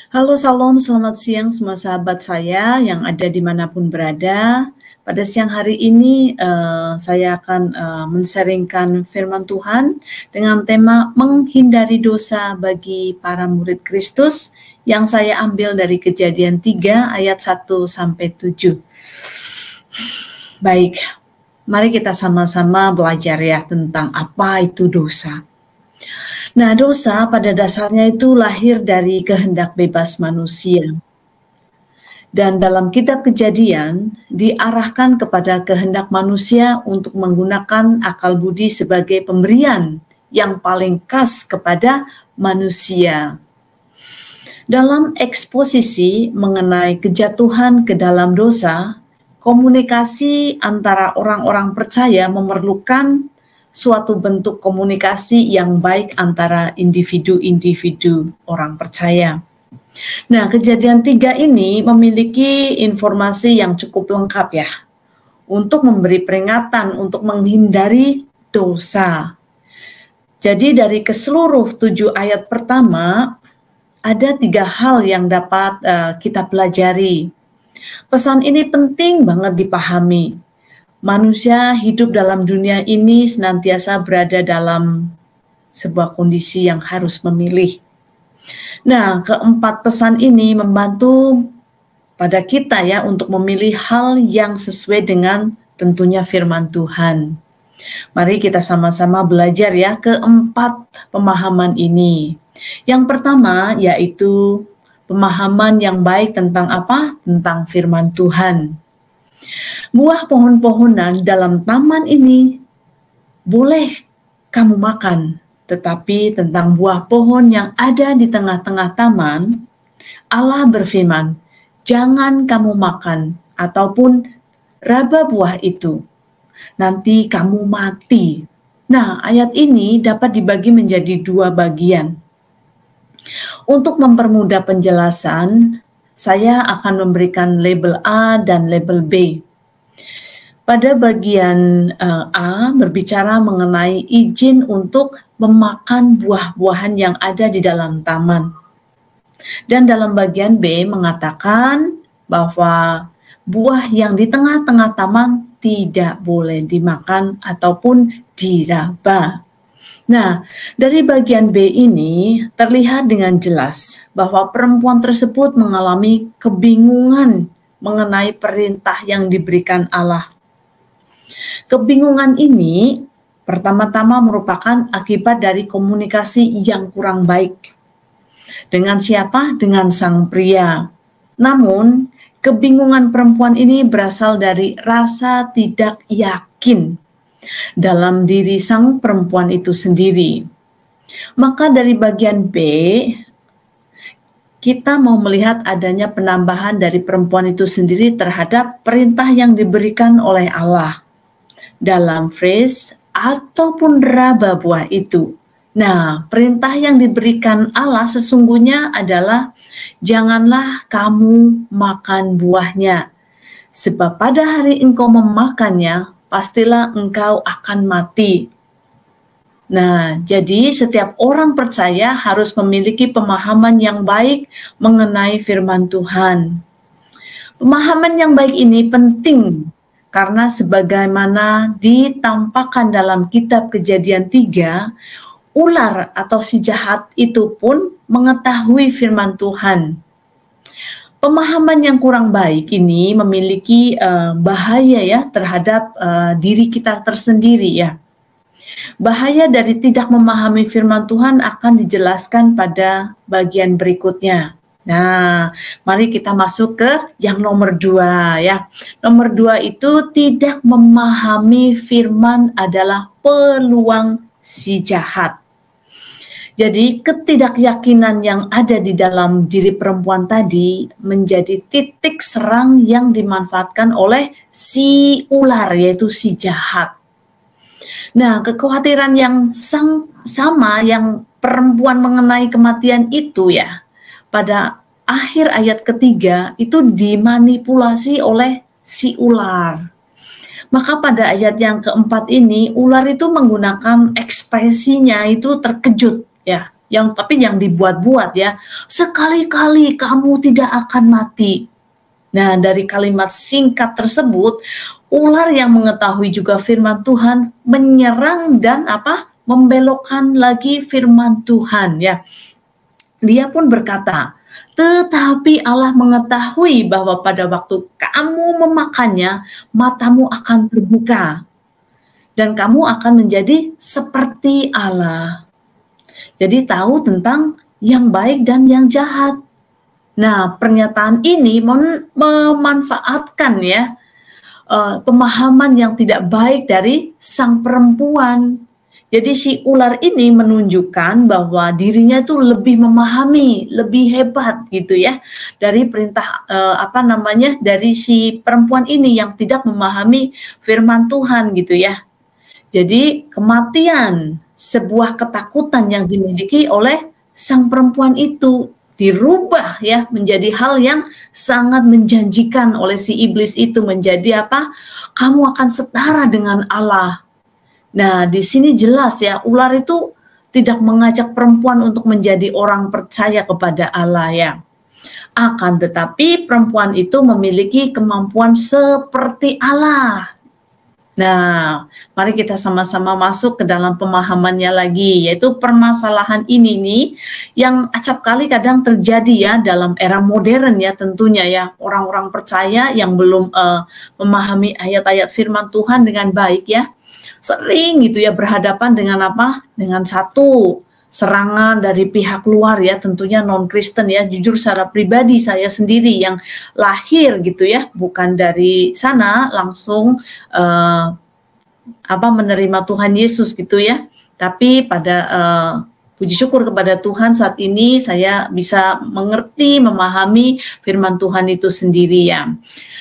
Halo, salam, selamat siang semua sahabat saya yang ada dimanapun berada. Pada siang hari ini saya akan men-sharingkan firman Tuhan dengan tema menghindari dosa bagi para murid Kristus yang saya ambil dari Kejadian 3 ayat 1-7. Baik, mari kita sama-sama belajar ya tentang apa itu dosa. Nah, dosa pada dasarnya itu lahir dari kehendak bebas manusia. Dan dalam kitab Kejadian diarahkan kepada kehendak manusia untuk menggunakan akal budi sebagai pemberian yang paling khas kepada manusia. Dalam eksposisi mengenai kejatuhan ke dalam dosa, komunikasi antara orang-orang percaya memerlukan suatu bentuk komunikasi yang baik antara individu-individu orang percaya. Nah, Kejadian 3 ini memiliki informasi yang cukup lengkap ya, untuk memberi peringatan, untuk menghindari dosa. Jadi dari keseluruh 7 ayat pertama, ada 3 hal yang dapat kita pelajari. Pesan ini penting banget dipahami. Manusia hidup dalam dunia ini senantiasa berada dalam sebuah kondisi yang harus memilih. Nah, keempat pesan ini membantu pada kita ya untuk memilih hal yang sesuai dengan tentunya firman Tuhan. Mari kita sama-sama belajar ya keempat pemahaman ini. Yang pertama yaitu pemahaman yang baik tentang apa? Tentang firman Tuhan. Buah pohon-pohonan dalam taman ini boleh kamu makan, tetapi tentang buah pohon yang ada di tengah-tengah taman, Allah berfirman, jangan kamu makan ataupun raba buah itu, nanti kamu mati. Nah, ayat ini dapat dibagi menjadi 2 bagian. Untuk mempermudah penjelasan, saya akan memberikan label A dan label B. Pada bagian A berbicara mengenai izin untuk memakan buah-buahan yang ada di dalam taman. Dan dalam bagian B mengatakan bahwa buah yang di tengah-tengah taman tidak boleh dimakan ataupun diraba. Nah, dari bagian B ini terlihat dengan jelas bahwa perempuan tersebut mengalami kebingungan mengenai perintah yang diberikan Allah. Kebingungan ini pertama-tama merupakan akibat dari komunikasi yang kurang baik. Dengan siapa? Dengan sang pria. Namun, kebingungan perempuan ini berasal dari rasa tidak yakin dalam diri sang perempuan itu sendiri. Maka dari bagian B, kita mau melihat adanya penambahan dari perempuan itu sendiri terhadap perintah yang diberikan oleh Allah dalam phrase ataupun raba buah itu. Nah, perintah yang diberikan Allah sesungguhnya adalah janganlah kamu makan buahnya, sebab pada hari engkau memakannya, pastilah engkau akan mati. Nah, jadi setiap orang percaya harus memiliki pemahaman yang baik mengenai firman Tuhan. Pemahaman yang baik ini penting karena sebagaimana ditampakkan dalam kitab Kejadian 3, ular atau si jahat itu pun mengetahui firman Tuhan. Pemahaman yang kurang baik ini memiliki bahaya ya terhadap diri kita tersendiri ya. Bahaya dari tidak memahami firman Tuhan akan dijelaskan pada bagian berikutnya. Nah, mari kita masuk ke yang nomor 2 ya. Nomor 2 itu tidak memahami firman adalah peluang si jahat. Jadi ketidakyakinan yang ada di dalam diri perempuan tadi menjadi titik serang yang dimanfaatkan oleh si ular, yaitu si jahat. Nah, kekhawatiran yang sama yang perempuan mengenai kematian itu ya, pada akhir ayat ketiga itu dimanipulasi oleh si ular. Maka pada ayat yang keempat ini, ular itu menggunakan ekspresinya itu terkejut ya. yang dibuat-buat ya. Sekali-kali kamu tidak akan mati. Nah, dari kalimat singkat tersebut, ular yang mengetahui juga firman Tuhan menyerang dan membelokkan lagi firman Tuhan ya. Dia pun berkata, tetapi Allah mengetahui bahwa pada waktu kamu memakannya, matamu akan terbuka dan kamu akan menjadi seperti Allah. Jadi tahu tentang yang baik dan yang jahat. Nah, pernyataan ini memanfaatkan ya pemahaman yang tidak baik dari sang perempuan. Jadi si ular ini menunjukkan bahwa dirinya itu lebih memahami, lebih hebat gitu ya dari perintah dari si perempuan ini yang tidak memahami firman Tuhan gitu ya. Jadi kematian, sebuah ketakutan yang dimiliki oleh sang perempuan itu dirubah ya menjadi hal yang sangat menjanjikan oleh si iblis itu, menjadi kamu akan setara dengan Allah. Nah, di sini jelas ya, ular itu tidak mengajak perempuan untuk menjadi orang percaya kepada Allah ya. Akan tetapi perempuan itu memiliki kemampuan seperti Allah. Nah, mari kita sama-sama masuk ke dalam pemahamannya lagi, yaitu permasalahan ini nih yang acap kali kadang terjadi ya dalam era modern ya tentunya ya. Orang-orang percaya yang belum memahami ayat-ayat firman Tuhan dengan baik ya, sering gitu ya berhadapan dengan dengan satu serangan dari pihak luar ya, tentunya non-Kristen ya. Jujur secara pribadi saya sendiri yang lahir gitu ya, bukan dari sana langsung menerima Tuhan Yesus gitu ya. Tapi pada puji syukur kepada Tuhan saat ini saya bisa mengerti, memahami firman Tuhan itu sendiri ya.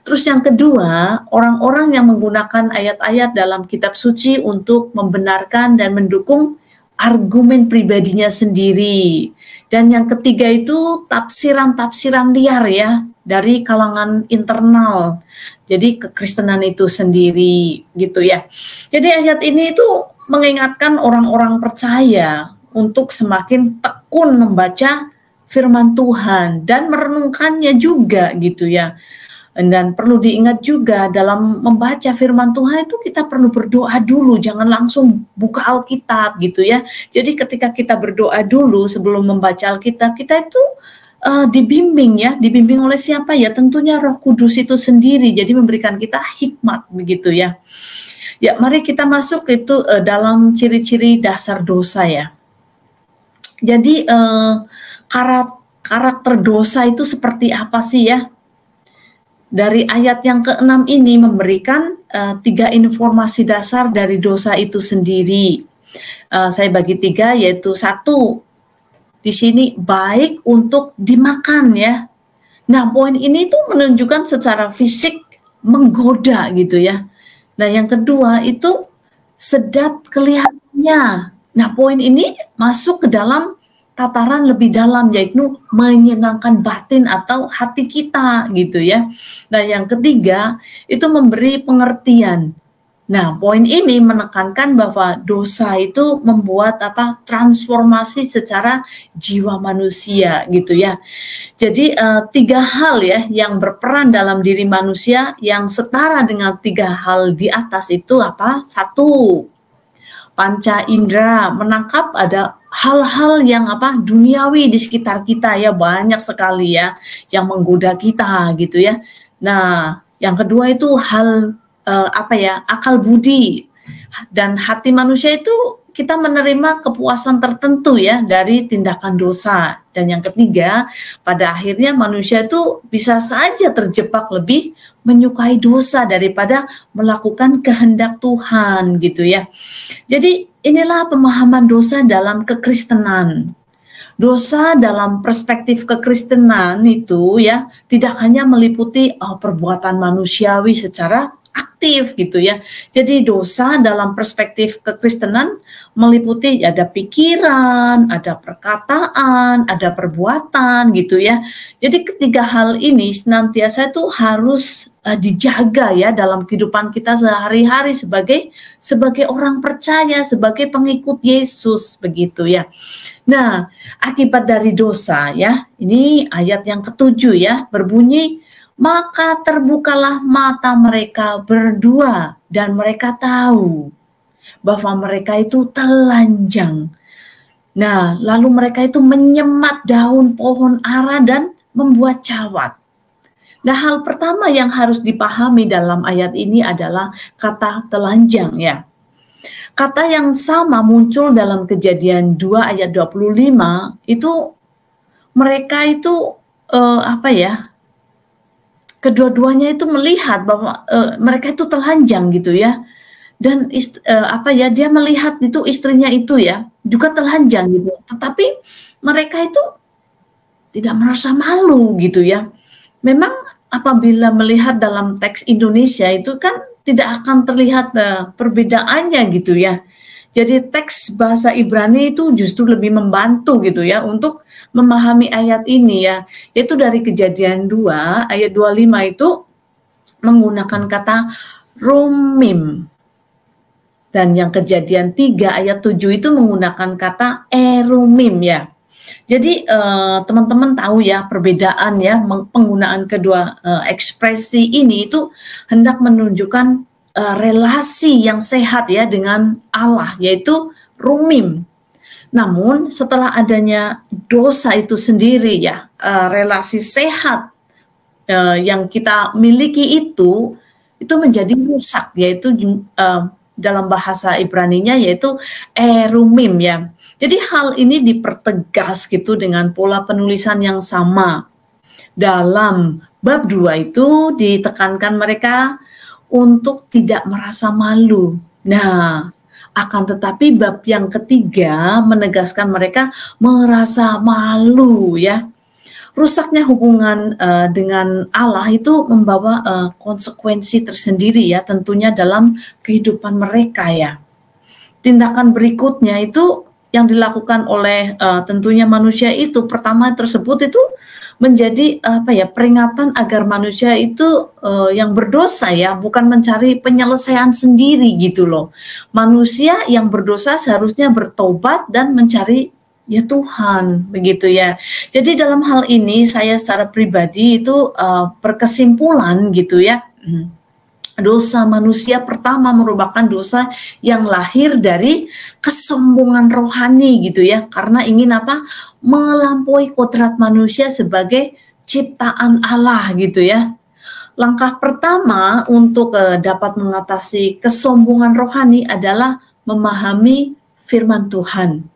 Terus yang kedua, orang-orang yang menggunakan ayat-ayat dalam kitab suci untuk membenarkan dan mendukung argumen pribadinya sendiri. Dan yang ketiga itu tafsiran-tafsiran liar ya dari kalangan internal. Jadi kekristenan itu sendiri gitu ya. Jadi ayat ini itu mengingatkan orang-orang percaya untuk semakin tekun membaca firman Tuhan dan merenungkannya juga gitu ya. Dan perlu diingat juga dalam membaca firman Tuhan itu kita perlu berdoa dulu, jangan langsung buka Alkitab gitu ya. Jadi ketika kita berdoa dulu sebelum membaca Alkitab, kita itu dibimbing oleh siapa ya? Tentunya Roh Kudus itu sendiri, jadi memberikan kita hikmat begitu ya. Ya, mari kita masuk itu dalam ciri-ciri dasar dosa ya. Jadi karakter dosa itu seperti apa sih ya? Dari ayat yang ke-6 ini memberikan 3 informasi dasar dari dosa itu sendiri. Saya bagi 3, yaitu 1, di sini baik untuk dimakan ya. Nah, poin ini tuh menunjukkan secara fisik menggoda gitu ya. Nah, yang kedua itu sedap kelihatannya. Nah, poin ini masuk ke dalam tataran lebih dalam, yaitu menyenangkan batin atau hati kita gitu ya. Nah, yang ketiga itu memberi pengertian. Nah, poin ini menekankan bahwa dosa itu membuat transformasi secara jiwa manusia gitu ya. Jadi 3 hal ya yang berperan dalam diri manusia yang setara dengan 3 hal di atas itu 1, panca indera, menangkap ada hal-hal yang duniawi di sekitar kita ya, banyak sekali ya yang menggoda kita gitu ya. Nah, yang kedua itu hal akal budi dan hati manusia itu kita menerima kepuasan tertentu ya dari tindakan dosa. Dan yang ketiga, pada akhirnya manusia itu bisa saja terjebak lebih menyukai dosa daripada melakukan kehendak Tuhan gitu ya. Jadi inilah pemahaman dosa dalam kekristenan. Dosa dalam perspektif kekristenan itu ya tidak hanya meliputi perbuatan manusiawi secara aktif gitu ya. Jadi dosa dalam perspektif kekristenan meliputi ada pikiran, ada perkataan, ada perbuatan gitu ya. Jadi ketiga hal ini senantiasa itu harus dijaga ya dalam kehidupan kita sehari-hari sebagai orang percaya, sebagai pengikut Yesus begitu ya. Nah, akibat dari dosa ya, ini ayat yang ketujuh ya, berbunyi, maka terbukalah mata mereka berdua dan mereka tahu bahwa mereka itu telanjang. Nah, lalu mereka itu menyemat daun pohon ara dan membuat cawat. Nah, hal pertama yang harus dipahami dalam ayat ini adalah kata telanjang ya. Kata yang sama muncul dalam Kejadian 2 ayat 25, itu mereka itu kedua-duanya itu melihat bahwa mereka itu telanjang gitu ya. Dan dia melihat itu istrinya itu ya juga telanjang gitu. Tetapi mereka itu tidak merasa malu gitu ya. Memang apabila melihat dalam teks Indonesia itu kan tidak akan terlihat perbedaannya gitu ya. Jadi teks bahasa Ibrani itu justru lebih membantu gitu ya untuk memahami ayat ini ya. Yaitu dari Kejadian 2 ayat 25 itu menggunakan kata rumim. Dan yang Kejadian 3 ayat 7 itu menggunakan kata erumim ya. Jadi teman-teman tahu ya perbedaan ya penggunaan kedua ekspresi ini itu hendak menunjukkan relasi yang sehat ya dengan Allah, yaitu rumim. Namun setelah adanya dosa itu sendiri ya, relasi sehat yang kita miliki itu menjadi rusak, yaitu dalam bahasa Ibraninya yaitu erumim ya. Jadi hal ini dipertegas gitu dengan pola penulisan yang sama. Dalam bab 2 itu ditekankan mereka untuk tidak merasa malu. Nah, akan tetapi bab yang ketiga menegaskan mereka merasa malu ya. Rusaknya hubungan dengan Allah itu membawa konsekuensi tersendiri ya tentunya dalam kehidupan mereka ya. Tindakan berikutnya itu yang dilakukan oleh tentunya manusia itu pertama tersebut itu menjadi peringatan agar manusia itu yang berdosa ya bukan mencari penyelesaian sendiri gitu loh. Manusia yang berdosa seharusnya bertobat dan mencari ya Tuhan begitu ya. Jadi dalam hal ini saya secara pribadi itu berkesimpulan gitu ya. Dosa manusia pertama merupakan dosa yang lahir dari kesombongan rohani gitu ya, karena ingin melampaui kodrat manusia sebagai ciptaan Allah gitu ya. Langkah pertama untuk dapat mengatasi kesombongan rohani adalah memahami firman Tuhan.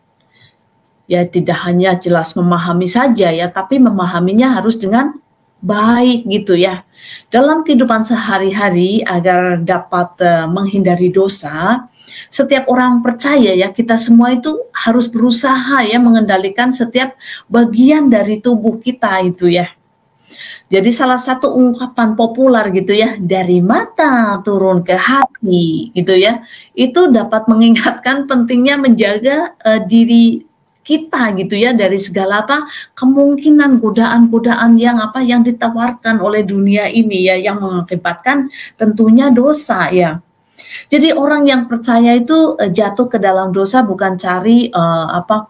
Ya tidak hanya jelas memahami saja ya, tapi memahaminya harus dengan baik gitu ya. Dalam kehidupan sehari-hari agar dapat menghindari dosa, setiap orang percaya ya kita semua itu harus berusaha ya mengendalikan setiap bagian dari tubuh kita itu ya. Jadi salah satu ungkapan populer gitu ya, dari mata turun ke hati gitu ya, itu dapat mengingatkan pentingnya menjaga diri kita gitu ya dari segala kemungkinan godaan-godaan yang ditawarkan oleh dunia ini ya yang mengakibatkan tentunya dosa ya. Jadi orang yang percaya itu jatuh ke dalam dosa bukan cari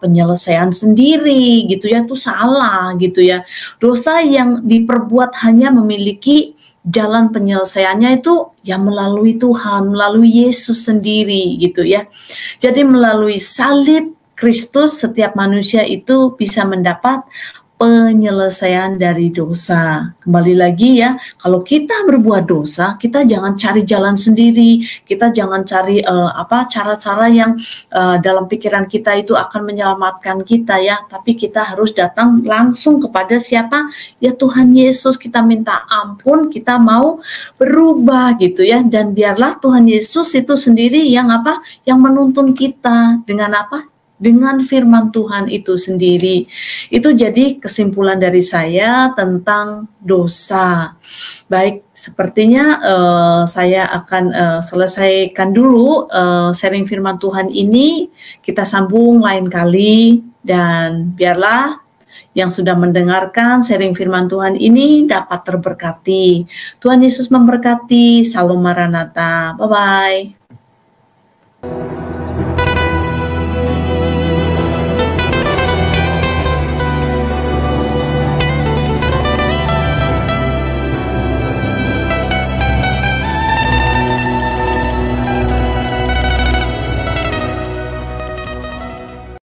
penyelesaian sendiri gitu ya, itu salah gitu ya. Dosa yang diperbuat hanya memiliki jalan penyelesaiannya itu ya melalui Tuhan, melalui Yesus sendiri gitu ya. Jadi melalui salib Kristus setiap manusia itu bisa mendapat penyelesaian dari dosa. Kembali lagi ya, kalau kita berbuat dosa, kita jangan cari jalan sendiri, kita jangan cari cara-cara yang dalam pikiran kita itu akan menyelamatkan kita ya, tapi kita harus datang langsung kepada siapa? Ya Tuhan Yesus, kita minta ampun, kita mau berubah gitu ya, dan biarlah Tuhan Yesus itu sendiri yang yang menuntun kita dengan dengan firman Tuhan itu sendiri. Itu jadi kesimpulan dari saya tentang dosa. Baik, sepertinya saya akan selesaikan dulu sharing firman Tuhan ini. Kita sambung lain kali, dan biarlah yang sudah mendengarkan sharing firman Tuhan ini dapat terberkati. Tuhan Yesus memberkati. Salam Maranatha. Bye-bye.